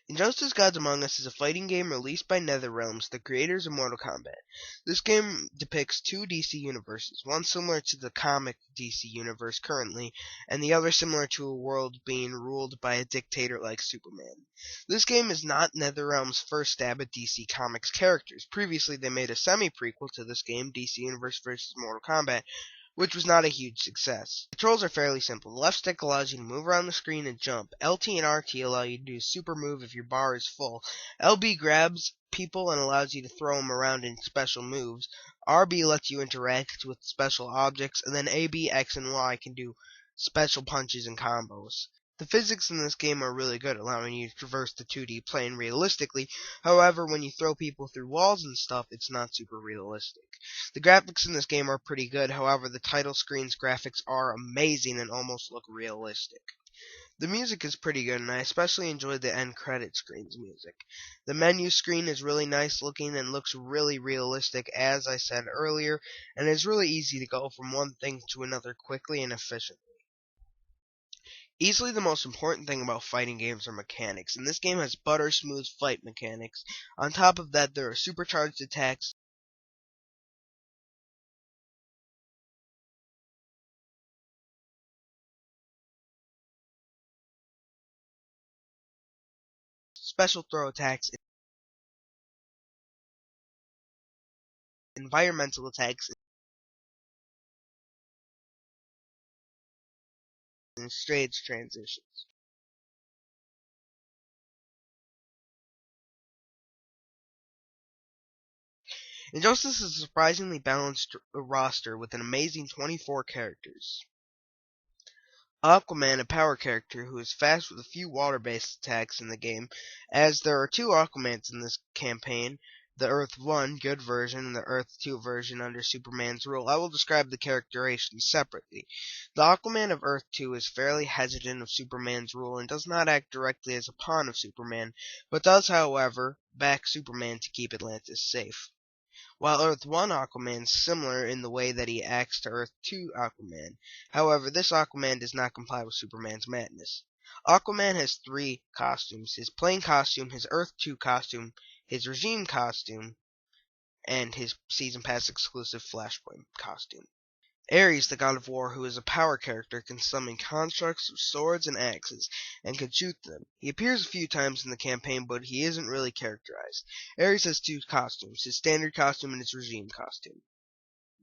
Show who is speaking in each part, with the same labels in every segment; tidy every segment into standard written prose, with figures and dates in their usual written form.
Speaker 1: Injustice Gods Among Us is a fighting game released by Netherrealm, the creators of Mortal Kombat. This game depicts two DC universes, one similar to the comic DC universe currently, and the other similar to a world being ruled by a dictator like Superman. This game is not Netherrealm's first stab at DC Comics characters. Previously, they made a semi-prequel to this game, DC Universe vs. Mortal Kombat, which was not a huge success. The controls are fairly simple. The left stick allows you to move around the screen and jump. LT and RT allow you to do a super move if your bar is full. LB grabs people and allows you to throw them around in special moves. RB lets you interact with special objects, and then AB, X, and Y can do special punches and combos. The physics in this game are really good, allowing you to traverse the 2D plane realistically. However, when you throw people through walls and stuff, it's not super realistic. The graphics in this game are pretty good, however, the title screen's graphics are amazing and almost look realistic. The music is pretty good, and I especially enjoyed the end credit screen's music. The menu screen is really nice looking and looks really realistic, as I said earlier, and it's really easy to go from one thing to another quickly and efficiently. Easily the most important thing about fighting games are mechanics, and this game has butter smooth fight mechanics. On top of that, there are supercharged attacks, special throw attacks, environmental attacks, and stage transitions. Injustice is a surprisingly balanced roster with an amazing 24 characters. Aquaman, a power character who is fast with a few water-based attacks in the game, as there are two Aquamans in this campaign, the Earth 1 good version and the Earth 2 version under Superman's rule. I will describe the characterizations separately. The Aquaman of Earth 2 is fairly hesitant of Superman's rule and does not act directly as a pawn of Superman, but does, however, back Superman to keep Atlantis safe. While Earth 1 Aquaman is similar in the way that he acts to Earth 2 Aquaman. However, this Aquaman does not comply with Superman's madness. Aquaman has three costumes: his plain costume, his Earth 2 costume, his regime costume, and his Season Pass exclusive Flashpoint costume. Ares, the god of war, who is a power character, can summon constructs of swords and axes, and can shoot them. He appears a few times in the campaign, but he isn't really characterized. Ares has two costumes, his standard costume and his regime costume.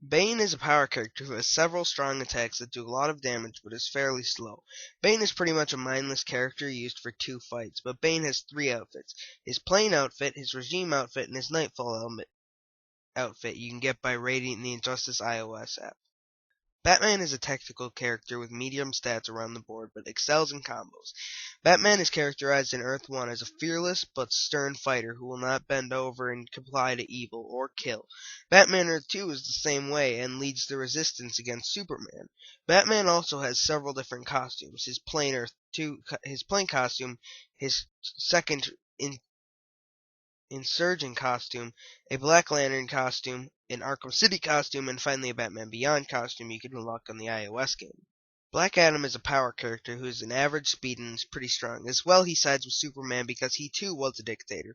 Speaker 1: Bane is a power character who has several strong attacks that do a lot of damage, but is fairly slow. Bane is pretty much a mindless character used for two fights, but Bane has three outfits: his plain outfit, his regime outfit, and his Nightfall outfit you can get by raiding the Injustice iOS app. Batman is a technical character with medium stats around the board, but excels in combos. Batman is characterized in Earth 1 as a fearless but stern fighter who will not bend over and comply to evil or kill. Batman Earth 2 is the same way and leads the resistance against Superman. Batman also has several different costumes: his plain costume, his second Insurgent costume, a Black Lantern costume, an Arkham City costume, and finally a Batman Beyond costume you can unlock on the iOS game. Black Adam is a power character who is an average speed and is pretty strong. As well, he sides with Superman because he too was a dictator.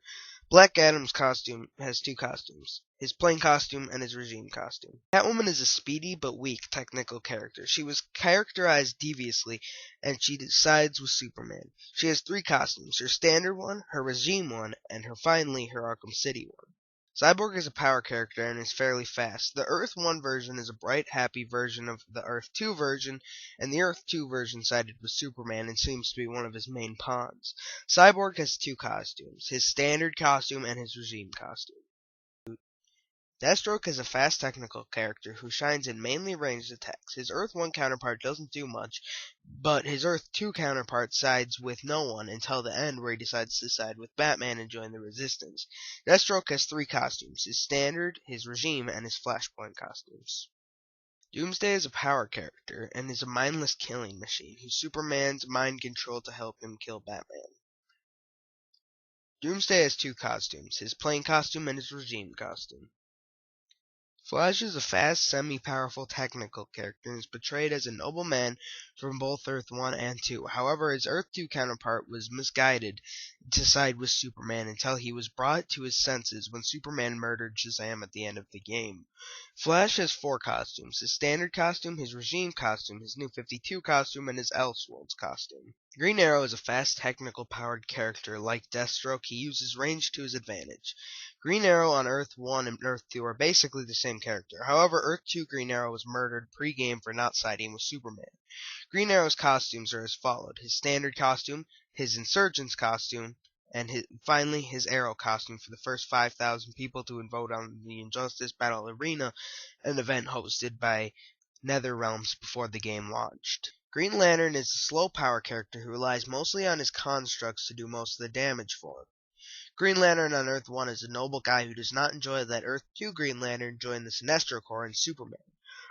Speaker 1: Black Adam's costume has two costumes: his plain costume and his regime costume. Catwoman is a speedy but weak technical character. She was characterized deviously, and she sides with Superman. She has three costumes: her standard one, her regime one, and finally her Arkham City one. Cyborg is a power character and is fairly fast. The Earth 1 version is a bright, happy version of the Earth 2 version, and the Earth 2 version sided with Superman and seems to be one of his main pawns. Cyborg has two costumes: his standard costume and his regime costume. Deathstroke is a fast technical character who shines in mainly ranged attacks. His Earth 1 counterpart doesn't do much, but his Earth 2 counterpart sides with no one until the end, where he decides to side with Batman and join the Resistance. Deathstroke has three costumes: his standard, his regime, and his Flashpoint costumes. Doomsday is a power character and is a mindless killing machine who Superman's mind controlled to help him kill Batman. Doomsday has two costumes: his plain costume and his regime costume. Flash is a fast, semi-powerful technical character and is portrayed as a noble man from both Earth 1 and 2. However, his Earth 2 counterpart was misguided to side with Superman until he was brought to his senses when Superman murdered Shazam at the end of the game. Flash has four costumes: his standard costume, his regime costume, his New 52 costume, and his Elseworlds costume. Green Arrow is a fast, technical powered character. Like Deathstroke, he uses range to his advantage. Green Arrow on Earth 1 and Earth 2 are basically the same character. However, Earth 2 Green Arrow was murdered pre-game for not siding with Superman. Green Arrow's costumes are as followed: his standard costume, his Insurgent's costume, and finally his Arrow costume for the first 5,000 people to vote on the Injustice Battle Arena, an event hosted by NetherRealms before the game launched. Green Lantern is a slow power character who relies mostly on his constructs to do most of the damage for him. Green Lantern on Earth 1 is a noble guy who does not enjoy that Earth 2 Green Lantern joined the Sinestro Corps and Superman.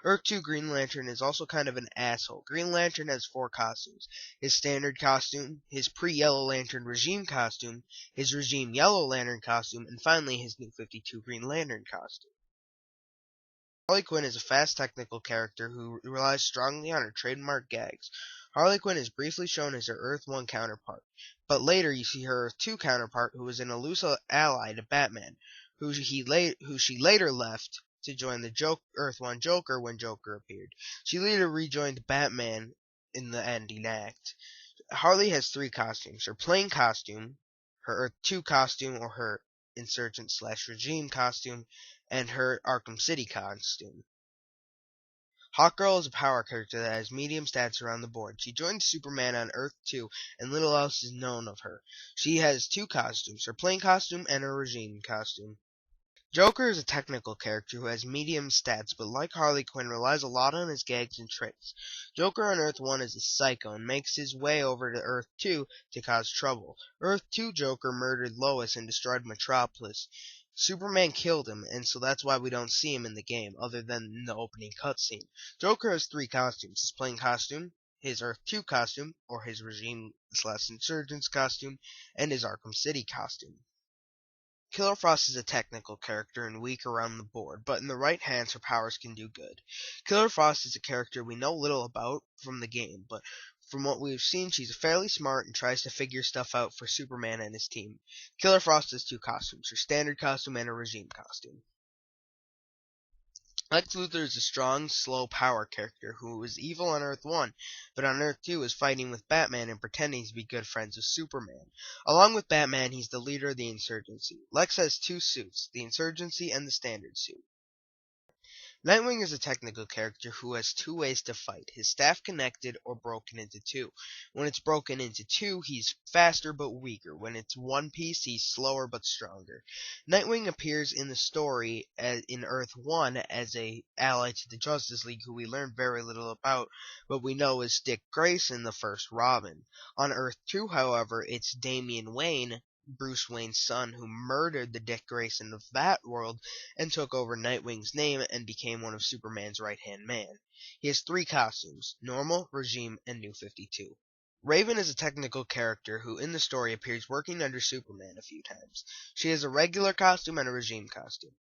Speaker 1: Earth 2 Green Lantern is also kind of an asshole. Green Lantern has four costumes: his standard costume, his pre-Yellow Lantern regime costume, his regime Yellow Lantern costume, and finally his New 52 Green Lantern costume. Harley Quinn is a fast technical character who relies strongly on her trademark gags. Harley Quinn is briefly shown as her Earth 1 counterpart, but later you see her Earth 2 counterpart who is an elusive ally to Batman, who she later left to join the Earth 1 Joker when Joker appeared. She later rejoined Batman in the ending act. Harley has three costumes: her plain costume, her Earth 2 costume or her Insurgent/Regime costume, and her Arkham City costume. Hawkgirl is a power character that has medium stats around the board. She joined Superman on Earth 2, and little else is known of her. She has two costumes: her plain costume and her Regime costume. Joker is a technical character who has medium stats, but like Harley Quinn, relies a lot on his gags and tricks. Joker on Earth 1 is a psycho and makes his way over to Earth 2 to cause trouble. Earth 2 Joker murdered Lois and destroyed Metropolis. Superman killed him, and so that's why we don't see him in the game, other than in the opening cutscene. Joker has three costumes: his plain costume, his Earth 2 costume, or his Regime/Insurgents costume, and his Arkham City costume. Killer Frost is a technical character and weak around the board, but in the right hands her powers can do good. Killer Frost is a character we know little about from the game, but from what we've seen she's fairly smart and tries to figure stuff out for Superman and his team. Killer Frost has two costumes: her standard costume and her Regime costume. Lex Luthor is a strong, slow power character who is evil on Earth 1, but on Earth 2 is fighting with Batman and pretending to be good friends with Superman. Along with Batman, he's the leader of the Insurgency. Lex has two suits: the Insurgency and the Standard suit. Nightwing is a technical character who has two ways to fight: his staff connected or broken into two. When it's broken into two, he's faster but weaker. When it's one piece, he's slower but stronger. Nightwing appears in the story in Earth 1 as a ally to the Justice League, who we learn very little about, but we know is Dick Grayson, the first Robin. On Earth 2, however, it's Damian Wayne, Bruce Wayne's son, who murdered the Dick Grayson of that world and took over Nightwing's name and became one of Superman's right-hand man. He has three costumes: normal, regime, and New 52. Raven is a technical character who in the story appears working under Superman a few times. She has a regular costume and a regime costume.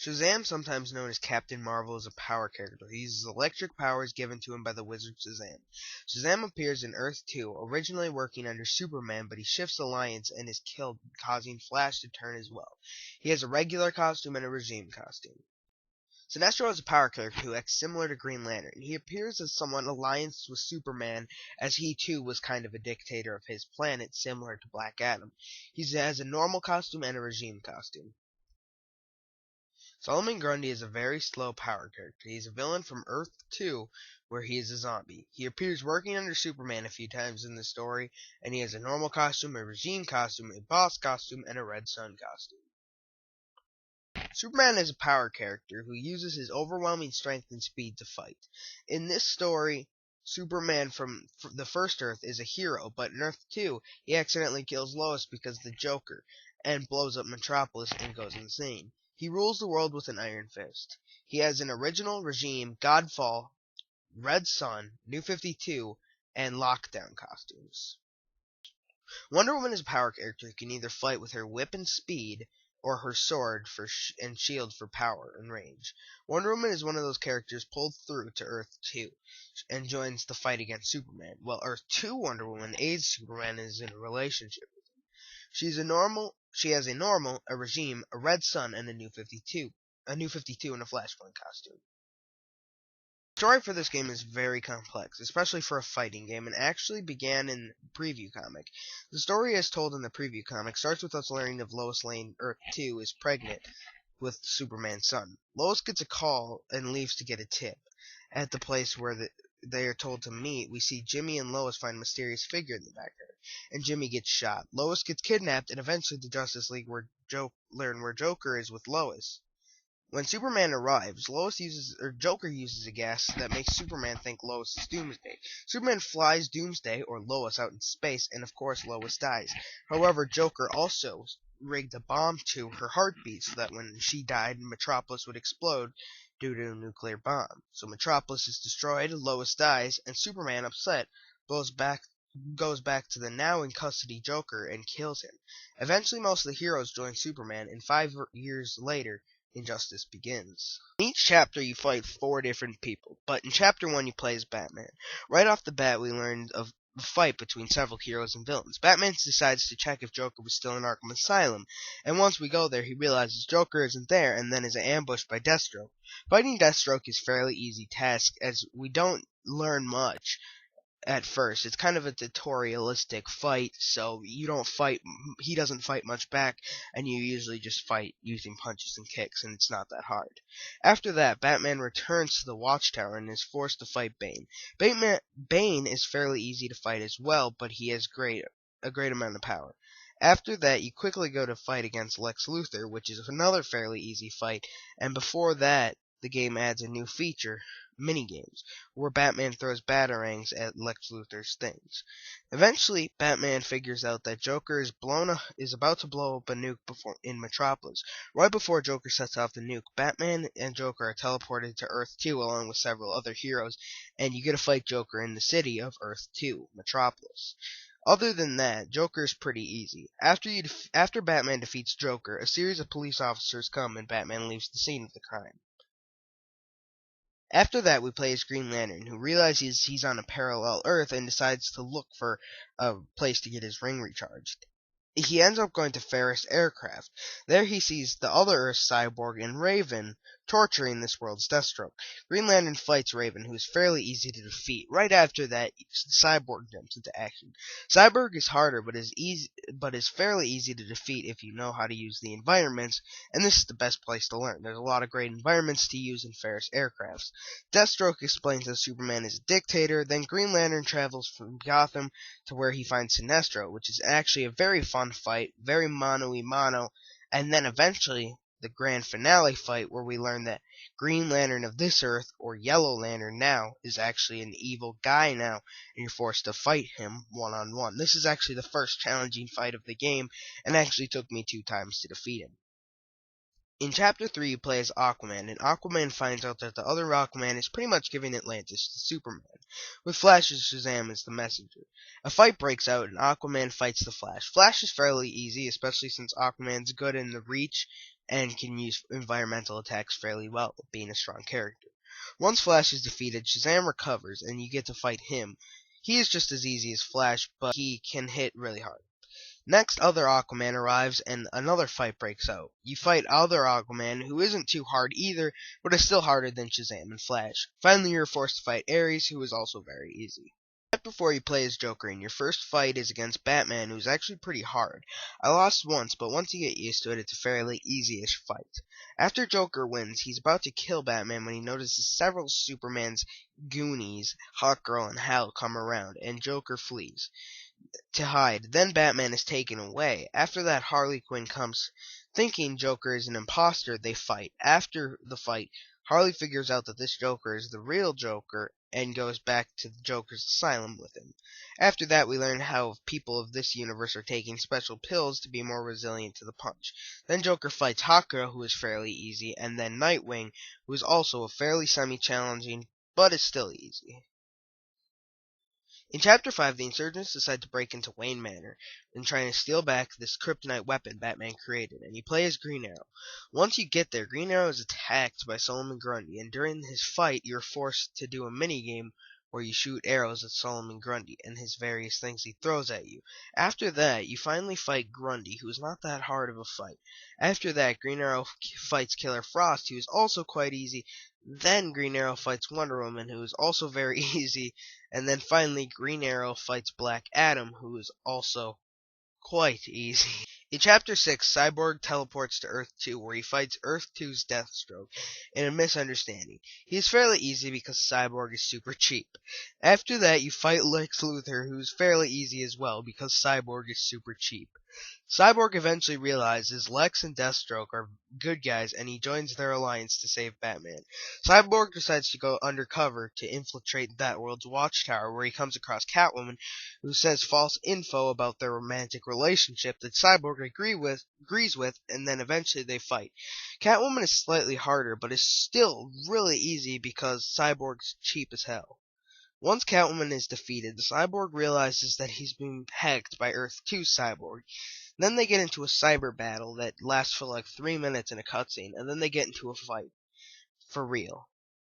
Speaker 1: Shazam, sometimes known as Captain Marvel, is a power character. He uses electric powers given to him by the wizard Shazam. Shazam appears in Earth 2, originally working under Superman, but he shifts alliance and is killed, causing Flash to turn as well. He has a regular costume and a regime costume. Sinestro is a power character who acts similar to Green Lantern. He appears as someone allianced with Superman, as he too was kind of a dictator of his planet, similar to Black Adam. He has a normal costume and a regime costume. Solomon Grundy is a very slow power character. He is a villain from Earth 2, where he is a zombie. He appears working under Superman a few times in the story, and he has a normal costume, a regime costume, a boss costume, and a Red Sun costume. Superman is a power character who uses his overwhelming strength and speed to fight. In this story, Superman from the first Earth is a hero, but in Earth 2, he accidentally kills Lois because of the Joker, and blows up Metropolis and goes insane. He rules the world with an iron fist. He has an original, regime, Godfall, Red Sun, New 52, and Lockdown costumes. Wonder Woman is a power character who can either fight with her whip and speed, or her sword and shield for power and range. Wonder Woman is one of those characters pulled through to Earth 2 and joins the fight against Superman, while Earth 2 Wonder Woman aids Superman and is in a relationship. She has a normal, a regime, a red sun, and a new 52 in a Flashpoint costume. The story for this game is very complex, especially for a fighting game, and actually began in the preview comic. The story as told in the preview comic starts with us learning of Lois Lane, Earth 2, is pregnant with Superman's son. Lois gets a call and leaves to get a tip. At the place where they are told to meet, we see Jimmy and Lois find a mysterious figure in the backyard, and Jimmy gets shot. Lois gets kidnapped, and eventually the Justice League learn where Joker is with Lois. When Superman arrives, Joker uses a gas that makes Superman think Lois is Doomsday. Superman flies Doomsday, or Lois, out into space, and of course Lois dies. However, Joker also rigged a bomb to her heartbeat so that when she died, Metropolis would explode due to a nuclear bomb. So Metropolis is destroyed, Lois dies, and Superman, upset, goes back to the now in custody Joker and kills him. Eventually, most of the heroes join Superman, and 5 years later, Injustice begins. In each chapter, you fight 4 different people, but in Chapter 1, you play as Batman. Right off the bat, we learned of a fight between several heroes and villains. Batman decides to check if Joker was still in Arkham Asylum, and once we go there, he realizes Joker isn't there, and then is ambushed by Deathstroke. Fighting Deathstroke is a fairly easy task, as we don't learn much at first. It's kind of a tutorialistic fight, so he doesn't fight much back, and you usually just fight using punches and kicks, and it's not that hard. After that, Batman returns to the Watchtower and is forced to fight Bane. Bane is fairly easy to fight as well, but he has a great amount of power. After that, you quickly go to fight against Lex Luthor, which is another fairly easy fight, and before that, the game adds a new feature, minigames, where Batman throws batarangs at Lex Luthor's things. Eventually, Batman figures out that Joker is about to blow up a nuke in Metropolis. Right before Joker sets off the nuke, Batman and Joker are teleported to Earth 2 along with several other heroes, and you get to fight Joker in the city of Earth 2, Metropolis. Other than that, Joker is pretty easy. After Batman defeats Joker, a series of police officers come and Batman leaves the scene of the crime. After that, we play as Green Lantern, who realizes he's on a parallel Earth and decides to look for a place to get his ring recharged. He ends up going to Ferris Aircraft. There he sees the other Earth Cyborg and Raven torturing this world's Deathstroke. Green Lantern fights Raven, who is fairly easy to defeat. Right after that, Cyborg jumps into action. Cyborg is harder, but is fairly easy to defeat if you know how to use the environments, and this is the best place to learn. There's a lot of great environments to use in Ferris Aircrafts. Deathstroke explains that Superman is a dictator, then Green Lantern travels from Gotham to where he finds Sinestro, which is actually a very fun fight, very mano-y-mano, and then eventually the grand finale fight where we learn that Green Lantern of this Earth, or Yellow Lantern now, is actually an evil guy now, and you're forced to fight him one-on-one. This is actually the first challenging fight of the game, and actually took me 2 times to defeat him. In Chapter 3, you play as Aquaman, and Aquaman finds out that the other Aquaman is pretty much giving Atlantis to Superman, with Flash's Shazam as the messenger. A fight breaks out, and Aquaman fights the Flash. Flash is fairly easy, especially since Aquaman's good in the reach and can use environmental attacks fairly well, being a strong character. Once Flash is defeated, Shazam recovers, and you get to fight him. He is just as easy as Flash, but he can hit really hard. Next, other Aquaman arrives, and another fight breaks out. You fight other Aquaman, who isn't too hard either, but is still harder than Shazam and Flash. Finally, you're forced to fight Ares, who is also very easy. Right before you play as Joker, and your first fight is against Batman, who's actually pretty hard. I lost once, but once you get used to it, it's a fairly easy-ish fight. After Joker wins, he's about to kill Batman when he notices several Superman's goonies, Hawkgirl and Hal, come around, and Joker flees to hide. Then Batman is taken away. After that, Harley Quinn comes. Thinking Joker is an imposter, they fight. After the fight, Harley figures out that this Joker is the real Joker and goes back to the Joker's asylum with him. After that, we learn how people of this universe are taking special pills to be more resilient to the punch. Then Joker fights Hawkgirl, who is fairly easy, and then Nightwing, who is also a fairly semi-challenging, but is still easy. In Chapter 5, the insurgents decide to break into Wayne Manor and try to steal back this kryptonite weapon Batman created, and you play as Green Arrow. Once you get there, Green Arrow is attacked by Solomon Grundy, and during his fight, you're forced to do a mini-game where you shoot arrows at Solomon Grundy and his various things he throws at you. After that, you finally fight Grundy, who's not that hard of a fight. After that, Green Arrow fights Killer Frost, who is also quite easy. Then Green Arrow fights Wonder Woman, who is also very easy. And then finally, Green Arrow fights Black Adam, who is also quite easy. In Chapter 6, Cyborg teleports to Earth 2, where he fights Earth 2's Deathstroke in a misunderstanding. He is fairly easy because Cyborg is super cheap. After that, you fight Lex Luthor, who's fairly easy as well because Cyborg is super cheap. Cyborg eventually realizes Lex and Deathstroke are good guys, and he joins their alliance to save Batman. Cyborg decides to go undercover to infiltrate that world's watchtower, where he comes across Catwoman, who says false info about their romantic relationship that Cyborg agrees with, and then eventually they fight. Catwoman is slightly harder, but is still really easy because Cyborg's cheap as hell. Once Catwoman is defeated, the Cyborg realizes that he's being hacked by Earth 2 Cyborg. Then they get into a cyber battle that lasts for like 3 minutes in a cutscene, and then they get into a fight. For real.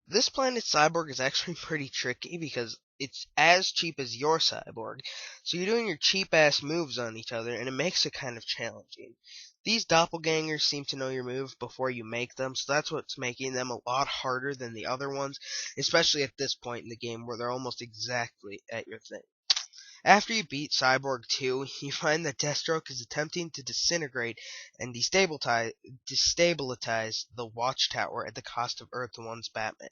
Speaker 1: This planet Cyborg is actually pretty tricky because it's as cheap as your Cyborg, so you're doing your cheap-ass moves on each other, and it makes it kind of challenging. These doppelgangers seem to know your move before you make them, so that's what's making them a lot harder than the other ones, especially at this point in the game where they're almost exactly at your thing. After you beat Cyborg 2, you find that Deathstroke is attempting to disintegrate and destabilize the Watchtower at the cost of Earth 1's Batman.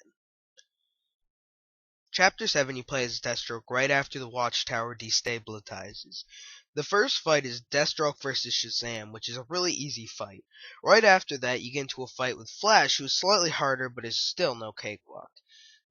Speaker 1: Chapter 7, you play as Deathstroke right after the Watchtower destabilizes. The first fight is Deathstroke versus Shazam, which is a really easy fight. Right after that, you get into a fight with Flash, who is slightly harder but is still no cakewalk.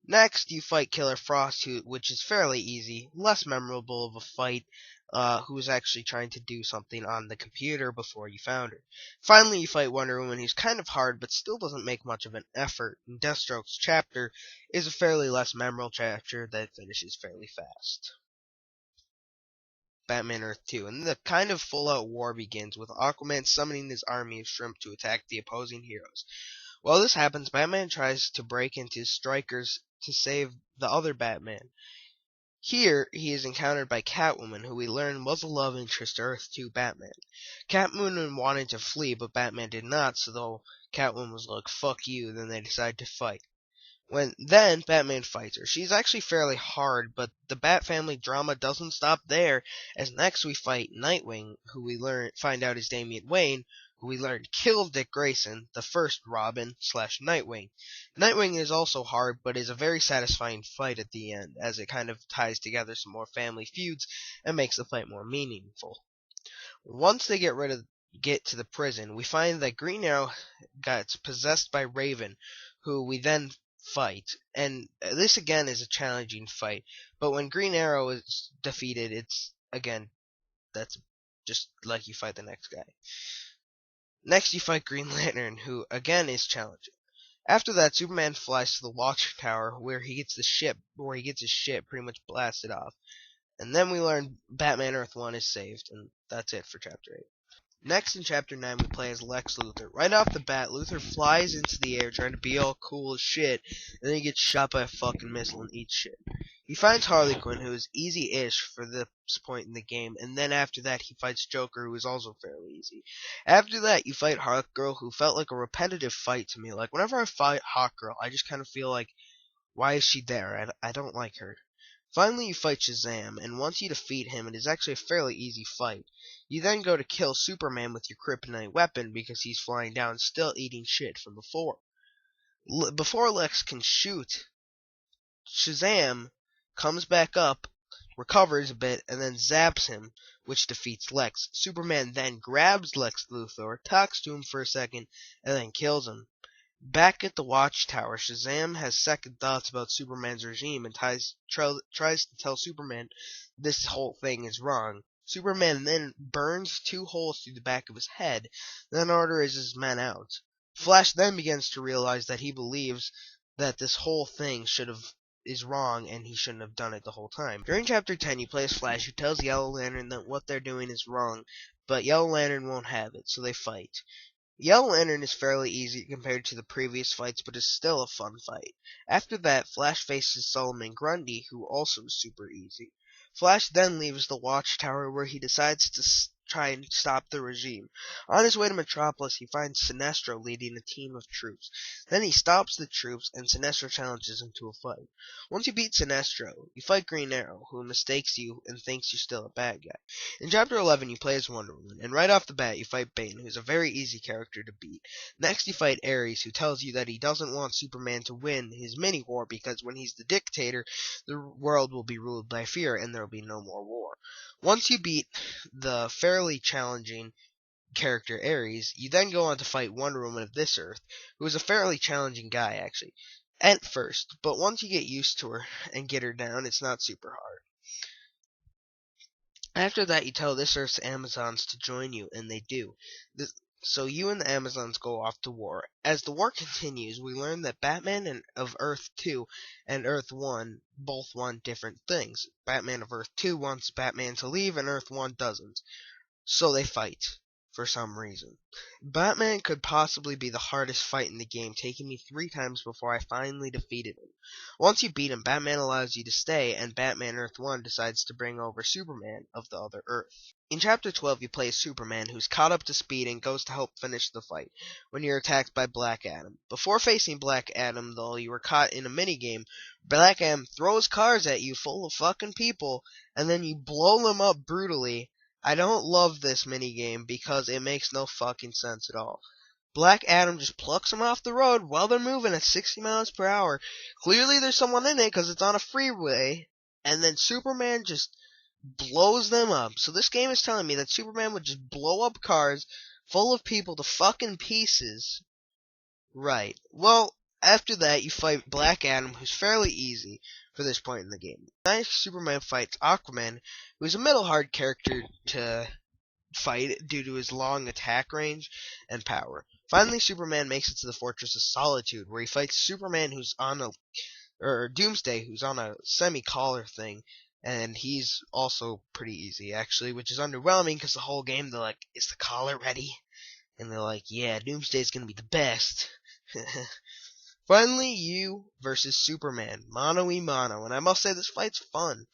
Speaker 1: Next, you fight Killer Frost, which is fairly easy, less memorable of a fight, who was actually trying to do something on the computer before you found her. Finally, you fight Wonder Woman, who's kind of hard, but still doesn't make much of an effort, and Deathstroke's chapter is a fairly less memorable chapter that finishes fairly fast. Batman Earth 2, and the kind of full-out war begins, with Aquaman summoning his army of shrimp to attack the opposing heroes. While this happens, Batman tries to break into Strikers to save the other Batman. Here, he is encountered by Catwoman, who we learn was a love interest to Earth 2 Batman. Catwoman wanted to flee, but Batman did not, so Catwoman was like, fuck you, then they decide to fight. Then Batman fights her. She's actually fairly hard, but the Bat Family drama doesn't stop there, as next we fight Nightwing, who we find out is Damian Wayne, who we learn killed Dick Grayson, the first Robin/Nightwing. Nightwing is also hard, but is a very satisfying fight at the end, as it kind of ties together some more family feuds and makes the fight more meaningful. Once they get to the prison, we find that Green Arrow gets possessed by Raven, who we then fight, and this again is a challenging fight, but when Green Arrow is defeated, that's just like you fight the next guy. Next you fight Green Lantern, who again is challenging. After that, Superman flies to the Watchtower, where he gets his ship pretty much blasted off, and then we learn Batman Earth 1 is saved, and that's it for Chapter 8. Next, in Chapter 9, we play as Lex Luthor. Right off the bat, Luthor flies into the air trying to be all cool as shit, and then he gets shot by a fucking missile and eats shit. He finds Harley Quinn, who is easy-ish for this point in the game, and then after that, he fights Joker, who is also fairly easy. After that, you fight Hawkgirl, who felt like a repetitive fight to me. Like, whenever I fight Hawkgirl, I just kind of feel like, why is she there? I don't like her. Finally, you fight Shazam, and once you defeat him, it is actually a fairly easy fight. You then go to kill Superman with your kryptonite weapon because he's flying down, still eating shit from before. Before Lex can shoot, Shazam comes back up, recovers a bit, and then zaps him, which defeats Lex. Superman then grabs Lex Luthor, talks to him for a second, and then kills him. Back at the Watchtower, Shazam has second thoughts about Superman's regime and tries to tell Superman this whole thing is wrong. Superman then burns 2 holes through the back of his head, then orders his men out. Flash then begins to realize that he believes that this whole thing should have is wrong and he shouldn't have done it the whole time. During Chapter 10, you play as Flash, who tells Yellow Lantern that what they're doing is wrong, but Yellow Lantern won't have it, so they fight. Yellow Lantern is fairly easy compared to the previous fights, but is still a fun fight. After that, Flash faces Solomon Grundy, who also is super easy. Flash then leaves the Watchtower, where he decides to try and stop the regime. On his way to Metropolis, he finds Sinestro leading a team of troops. Then he stops the troops, and Sinestro challenges him to a fight. Once you beat Sinestro, you fight Green Arrow, who mistakes you and thinks you're still a bad guy. In Chapter 11, you play as Wonder Woman, and right off the bat, you fight Bane, who's a very easy character to beat. Next, you fight Ares, who tells you that he doesn't want Superman to win his mini-war because when he's the dictator, the world will be ruled by fear and there will be no more war. Once you beat the fairly challenging character Ares, you then go on to fight Wonder Woman of this Earth, who is a fairly challenging guy, actually, at first, but once you get used to her and get her down, it's not super hard. After that, you tell this Earth's Amazons to join you, and they do. So you and the Amazons go off to war. As the war continues, we learn that Batman of Earth 2 and Earth 1 both want different things. Batman of Earth 2 wants Batman to leave, and Earth 1 doesn't. So they fight, for some reason. Batman could possibly be the hardest fight in the game, taking me 3 times before I finally defeated him. Once you beat him, Batman allows you to stay, and Batman Earth 1 decides to bring over Superman of the other Earth. In Chapter 12, you play as Superman, who's caught up to speed and goes to help finish the fight, when you're attacked by Black Adam. Before facing Black Adam, though, you were caught in a minigame. Black Adam throws cars at you full of fucking people, and then you blow them up brutally. I don't love this minigame because it makes no fucking sense at all. Black Adam just plucks them off the road while they're moving at 60 miles per hour. Clearly there's someone in it because it's on a freeway, and then Superman just blows them up. So this game is telling me that Superman would just blow up cars full of people to fucking pieces. Right. Well, after that, you fight Black Adam, who's fairly easy for this point in the game. Next, Superman fights Aquaman, who's a middle-hard character to fight due to his long attack range and power. Finally, Superman makes it to the Fortress of Solitude, where he fights Superman, Doomsday, who's on a semi-collar thing, and he's also pretty easy, actually, which is underwhelming because the whole game they're like, is the collar ready? And they're like, yeah, Doomsday's gonna be the best. Finally, you versus Superman, mano-a-mano, and I must say this fight's fun.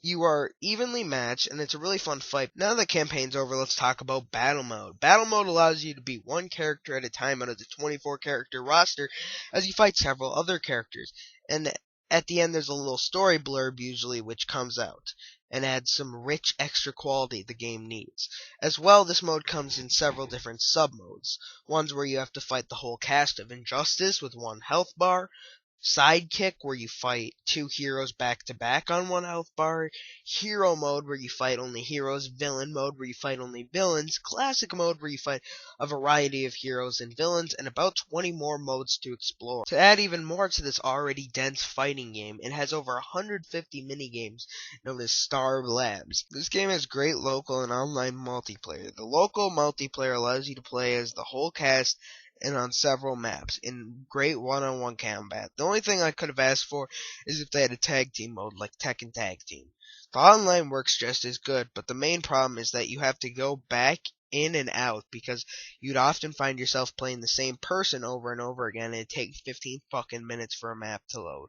Speaker 1: You are evenly matched, and it's a really fun fight. Now that the campaign's over, let's talk about Battle Mode. Battle Mode allows you to be one character at a time out of the 24-character roster as you fight several other characters. And at the end, there's a little story blurb, usually, which comes out and adds some rich extra quality the game needs. As well, this mode comes in several different sub-modes. Ones where you have to fight the whole cast of Injustice with 1 health bar, Sidekick, where you fight 2 heroes back-to-back on 1 health bar, Hero Mode, where you fight only heroes, Villain Mode, where you fight only villains, Classic Mode, where you fight a variety of heroes and villains, and about 20 more modes to explore. To add even more to this already dense fighting game, it has over 150 minigames known as Star Labs. This game has great local and online multiplayer. The local multiplayer allows you to play as the whole cast and on several maps in great one-on-one combat. The only thing I could have asked for is if they had a tag team mode like Tekken Tag Team. The online works just as good, but the main problem is that you have to go back in and out because you'd often find yourself playing the same person over and over again, and it'd take 15 fucking minutes for a map to load.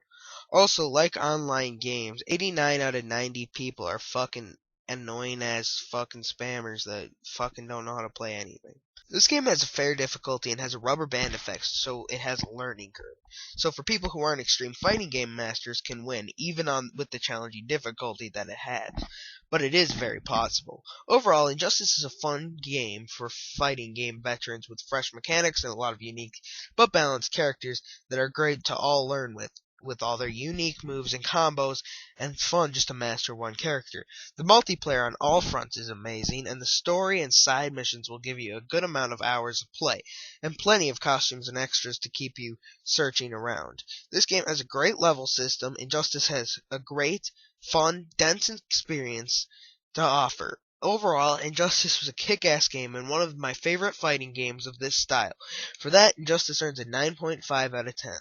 Speaker 1: Also, like online games, 89 out of 90 people are fucking annoying ass fucking spammers that fucking don't know how to play anything. This game has a fair difficulty and has a rubber band effect, so it has a learning curve. So for people who aren't extreme fighting game masters can win, even with the challenging difficulty that it has. But it is very possible. Overall, Injustice is a fun game for fighting game veterans with fresh mechanics and a lot of unique but balanced characters that are great to all learn with all their unique moves and combos, and fun just to master one character. The multiplayer on all fronts is amazing, and the story and side missions will give you a good amount of hours of play, and plenty of costumes and extras to keep you searching around. This game has a great level system. Injustice has a great, fun, dense experience to offer. Overall, Injustice was a kick-ass game and one of my favorite fighting games of this style. For that, Injustice earns a 9.5 out of 10.